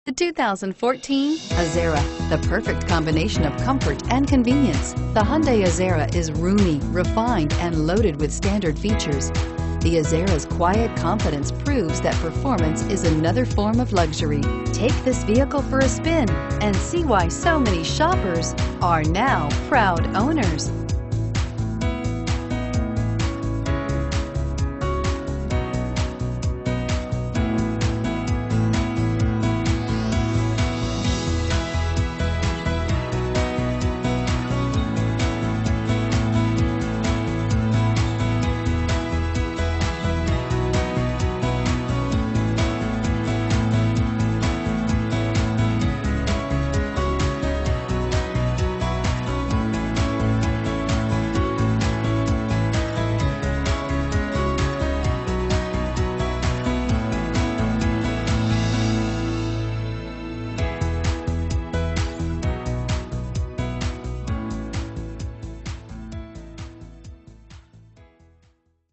The 2014 Azera, the perfect combination of comfort and convenience. The Hyundai Azera is roomy, refined, and loaded with standard features. The Azera's quiet confidence proves that performance is another form of luxury. Take this vehicle for a spin and see why so many shoppers are now proud owners.